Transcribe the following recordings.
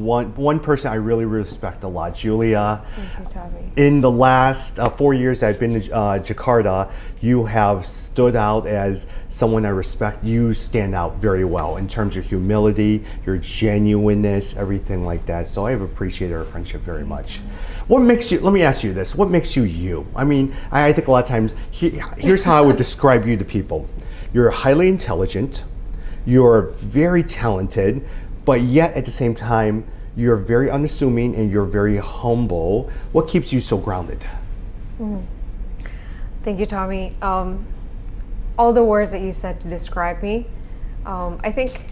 One person I really respect a lot, Julia. Thank you, Tommy. In the last 4 years I've been to Jakarta, you have stood out as someone I respect. You stand out very well in terms of humility, your genuineness, everything like that. So I have appreciated our friendship very much. What makes you, let me ask you this, what makes you you? I mean, I think a lot of times, here's how I would describe you to people. You're highly intelligent, you're very talented, but yet at the same time, you're very unassuming and you're very humble. What keeps you so grounded? Thank you, Tommy. All the words that you said to describe me, I think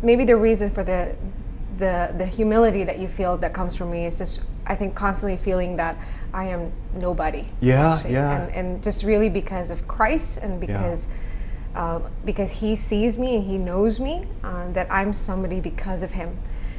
maybe the reason for the humility that you feel that comes from me is just, I think, constantly feeling that I am nobody. Yeah, actually. yeah. And just really because of Christ and because he sees me and he knows me, that I'm somebody because of him.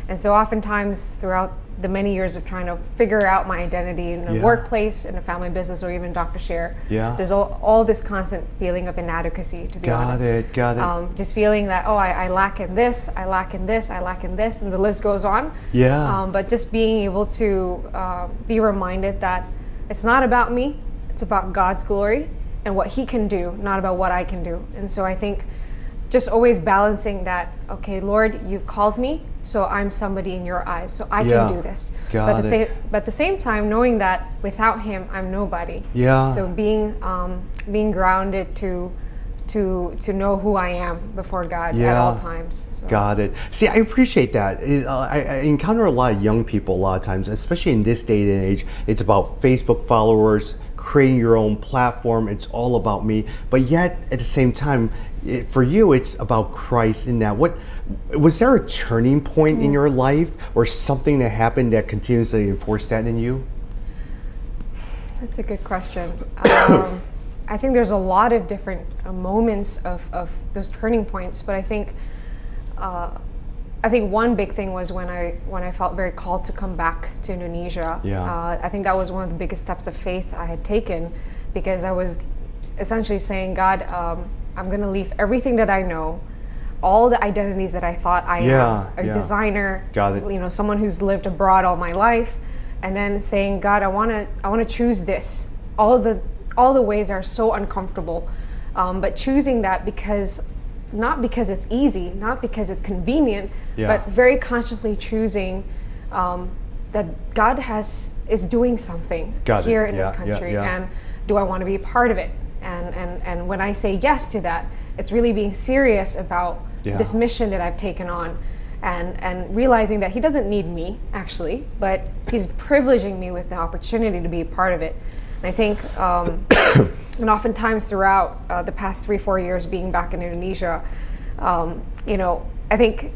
And so oftentimes throughout the many years of trying to figure out my identity in the workplace, in a family business, or even Dr. Share, there's all this constant feeling of inadequacy, to be honest. Got it. Just feeling that, I lack in this, I lack in this, I lack in this, and the list goes on. Yeah. But just being able to be reminded that it's not about me, it's about God's glory and what he can do, not about what I can do. And so I think just always balancing that, okay, Lord, you've called me, so I'm somebody in your eyes, so I can do this. But at the same time, knowing that without him, I'm nobody. Yeah. So being grounded to know who I am before God at all times. So. Got it. See, I appreciate that. I encounter a lot of young people a lot of times, especially in this day and age. It's about Facebook followers, creating your own platform. It's all about me. But yet, at the same time, for you, it's about Christ in that. What was there a turning point in your life or something that happened that continuously enforced that in you? That's a good question. I think there's a lot of different moments of those turning points, but I think one big thing was when I felt very called to come back to Indonesia. I think that was one of the biggest steps of faith I had taken, because I was essentially saying, God, I'm going to leave everything that I know, all the identities that I thought I am, a designer, someone who's lived abroad all my life, and then saying, God, I want to choose this. All the ways are so uncomfortable, but choosing that not because it's easy, not because it's convenient, but very consciously choosing that God is doing something here in this country, and do I want to be a part of it? And when I say yes to that, it's really being serious about this mission that I've taken on, and realizing that he doesn't need me, actually, but he's privileging me with the opportunity to be a part of it. And I think, and oftentimes throughout the past 3-4 years being back in Indonesia, I think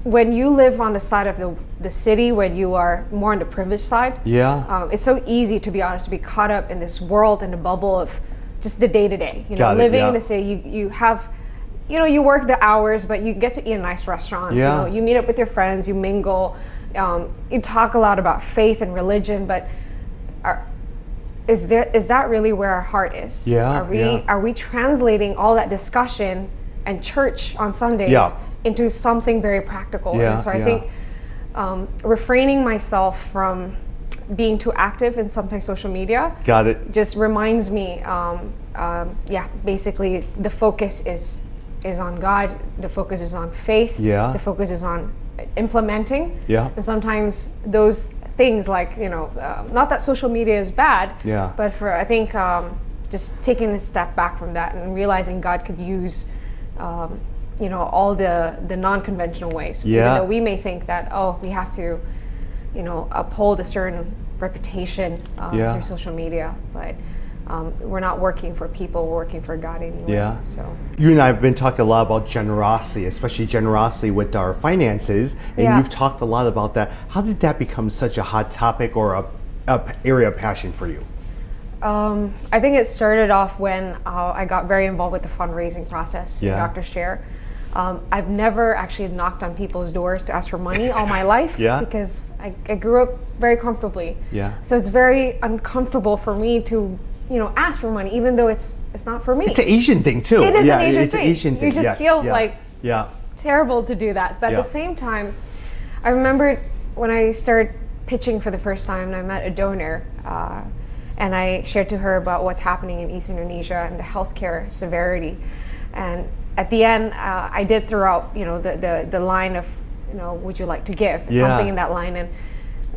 when you live on the side of the city, when you are more on the privileged side, it's so easy, to be honest, to be caught up in this world, in the bubble of just the day-to-day. Living in the city, you have, you work the hours, but you get to eat in nice restaurants. You meet up with your friends, you mingle, you talk a lot about faith and religion, but is that really where our heart is? Are we translating all that discussion and church on Sundays into something very practical? And so I think refraining myself from being too active in something social media just reminds me, basically the focus is on God, the focus is on faith, the focus is on implementing, and sometimes those things like, not that social media is bad, but I think just taking a step back from that and realizing God could use all the non-conventional ways, even though we may think that, we have to uphold a certain reputation through social media, but we're not working for people, we're working for God anyway. So you and I have been talking a lot about generosity, especially generosity with our finances, and you've talked a lot about that. How did that become such a hot topic or a area of passion for you? I think it started off when I got very involved with the fundraising process in Dr. Share. I've never actually knocked on people's doors to ask for money all my life, because I grew up very comfortably. So it's very uncomfortable for me to ask for money, even though it's not for me. It's an Asian thing too. It is an Asian thing. Asian thing. You just feel like terrible to do that. But at the same time, I remember when I started pitching for the first time, and I met a donor, and I shared to her about what's happening in East Indonesia and the healthcare severity. And at the end, I did throw out, the line of, would you like to give? Something in that line. And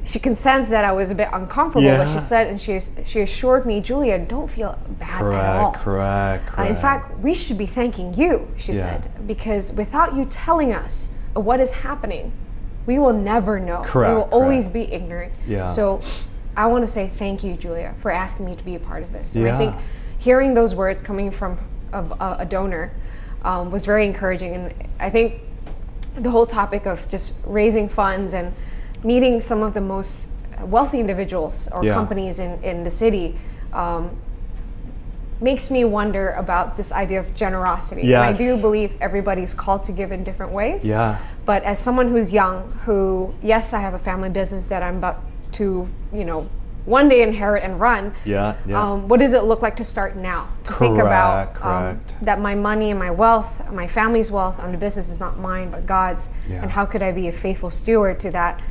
she can sense that I was a bit uncomfortable, but she said, and she assured me, Julia, don't feel bad at all. Correct. In fact, we should be thanking you, she said, because without you telling us what is happening, we will never know. We will always be ignorant. So I want to say thank you, Julia, for asking me to be a part of this. And I think hearing those words coming from a donor was very encouraging. And I think the whole topic of just raising funds and meeting some of the most wealthy individuals or companies in the city makes me wonder about this idea of generosity. Yes. And I do believe everybody's called to give in different ways. Yeah. But as someone who's young, who, yes, I have a family business that I'm about to, one day inherit and run. What does it look like to start now? To think about that my money and my wealth, my family's wealth on the business is not mine, but God's. And how could I be a faithful steward to that,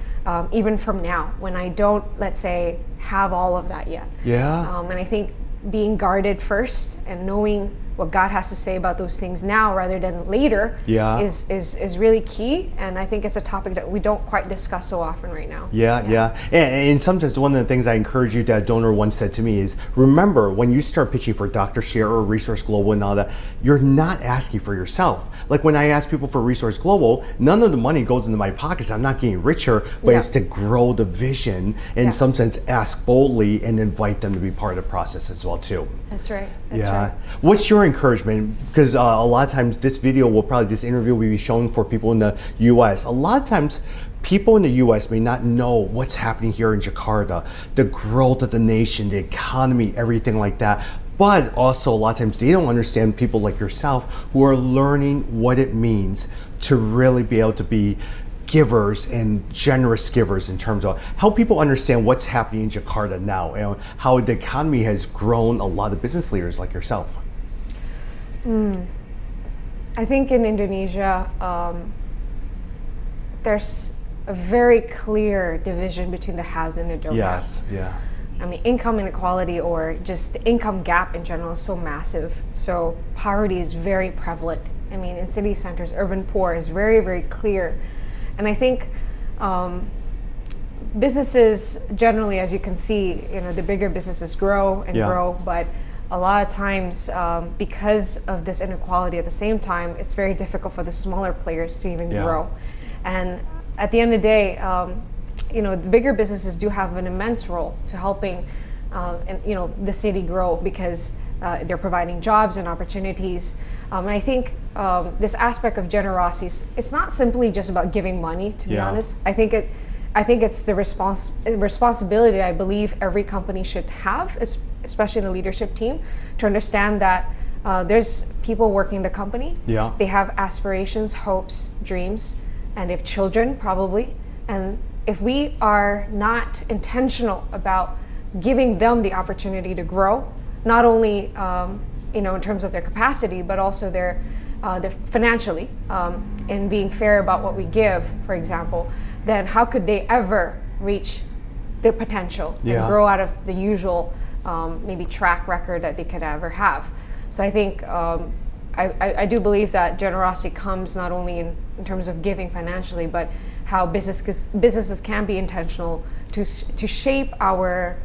even from now, when I don't, let's say, have all of that yet? And I think being guarded first and knowing what God has to say about those things now rather than later is really key. And I think it's a topic that we don't quite discuss so often right now. And sometimes one of the things I encourage you, that donor once said to me, is remember, when you start pitching for Dr. Share or Resource Global and all that, you're not asking for yourself. Like when I ask people for Resource Global, none of the money goes into my pockets. I'm not getting richer, but it's to grow the vision, in some sense, ask boldly and invite them to be part of the process as well too. That's right. That's right. What's your encouragement? Because a lot of times this interview will be shown for people in the U.S. A lot of times people in the U.S. may not know what's happening here in Jakarta, the growth of the nation, the economy, everything like that. But also a lot of times they don't understand people like yourself who are learning what it means to really be able to be givers and generous givers, in terms of help people understand what's happening in Jakarta now and how the economy has grown a lot of business leaders like yourself. I think in Indonesia, there's a very clear division between the haves and the don't-haves. I mean, income inequality, or just the income gap in general, is so massive. So poverty is very prevalent. I mean, in city centers, urban poor is very, very clear. And I think businesses generally, as you can see, the bigger businesses grow and grow, but a lot of times because of this inequality, at the same time, it's very difficult for the smaller players to even grow. And at the end of the day, the bigger businesses do have an immense role to helping the city grow, because they're providing jobs and opportunities. And I think this aspect of generosity, it's not simply just about giving money, to be honest. I think it's the responsibility I believe every company should have, especially in a leadership team, to understand that there's people working the company. They have aspirations, hopes, dreams, and they have children probably. And if we are not intentional about giving them the opportunity to grow, not only in terms of their capacity, but also their financially, and being fair about what we give, for example, then how could they ever reach their potential and grow out of the usual maybe track record that they could ever have? So I think I do believe that generosity comes not only in terms of giving financially, but how businesses can be intentional to shape our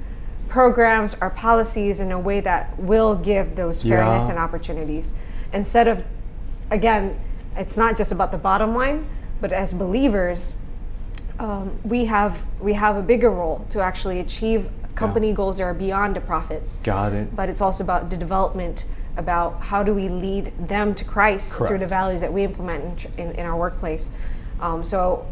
programs, our policies in a way that will give those fairness and opportunities. Instead of, again, it's not just about the bottom line, but as believers, we have a bigger role to actually achieve company goals that are beyond the profits. Got it. But it's also about the development, about how do we lead them to Christ through the values that we implement in our workplace. So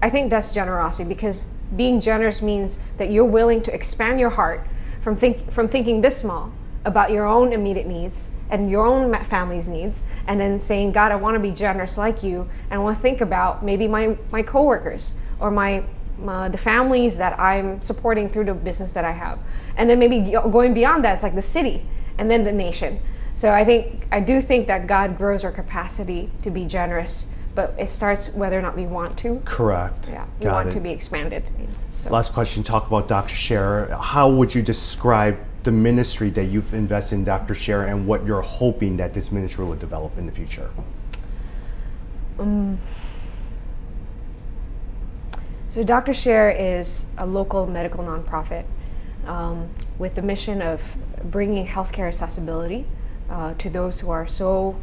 I think that's generosity, because being generous means that you're willing to expand your heart from thinking this small about your own immediate needs and your own family's needs, and then saying, God, I want to be generous like you, and I want to think about maybe my coworkers or the families that I'm supporting through the business that I have. And then maybe going beyond that, it's like the city and then the nation. So I do think that God grows our capacity to be generous but it starts whether or not we want to. Correct. Yeah, we want to be expanded. So. Last question, talk about Dr. Scher. How would you describe the ministry that you've invested in Dr. Scher and what you're hoping that this ministry will develop in the future? So Dr. Scher is a local medical nonprofit with the mission of bringing healthcare accessibility to those who are so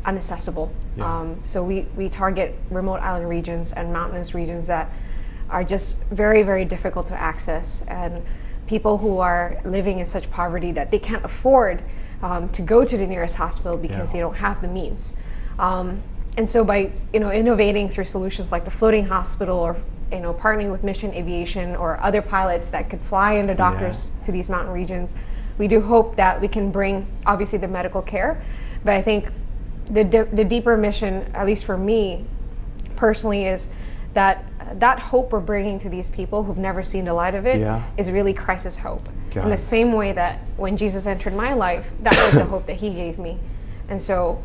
unaccessible. Yeah. So we target remote island regions and mountainous regions that are just very, very difficult to access, and people who are living in such poverty that they can't afford to go to the nearest hospital because they don't have the means. And so by innovating through solutions like the floating hospital, or partnering with Mission Aviation or other pilots that could fly in the doctors to these mountain regions, we do hope that we can bring obviously the medical care. But I think the deeper mission, at least for me personally, is that hope we're bringing to these people who've never seen the light of it is really crisis hope. In the same way that when Jesus entered my life, that was the hope that he gave me. And so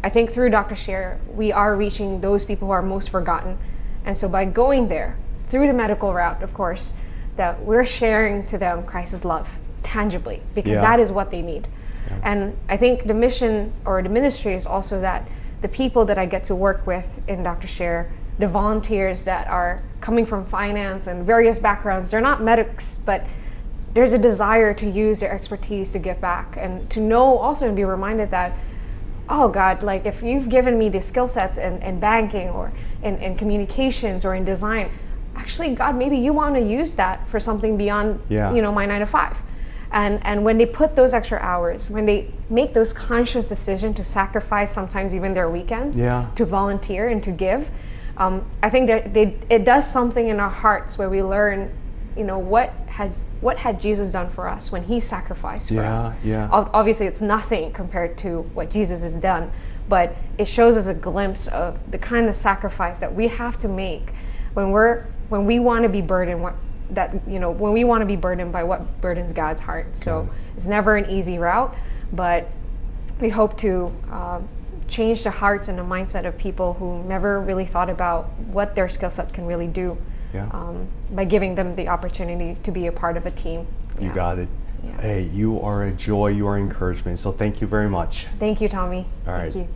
I think through Dr. Scher, we are reaching those people who are most forgotten. And so by going there, through the medical route, of course, that we're sharing to them Christ's love tangibly, because that is what they need. And I think the mission or the ministry is also that the people that I get to work with in Dr. Scher, the volunteers that are coming from finance and various backgrounds, they're not medics, but there's a desire to use their expertise to give back, and to know also and be reminded that, oh God, like if you've given me the skill sets in banking or in communications or in design, actually God, maybe you want to use that for something beyond my 9 to 5. And when they put those extra hours, when they make those conscious decisions to sacrifice sometimes even their weekends to volunteer and to give, I think that it does something in our hearts where we learn, what had Jesus done for us when he sacrificed for us. Obviously it's nothing compared to what Jesus has done, but it shows us a glimpse of the kind of sacrifice that we have to make when we want to be burdened, when we want to be burdened by what burdens God's heart. So it's never an easy route, but we hope to change the hearts and the mindset of people who never really thought about what their skill sets can really do. By giving them the opportunity to be a part of a team. You got it. Hey, you are a joy, you are encouragement. So thank you very much. Thank you, Tommy. All right. Thank you.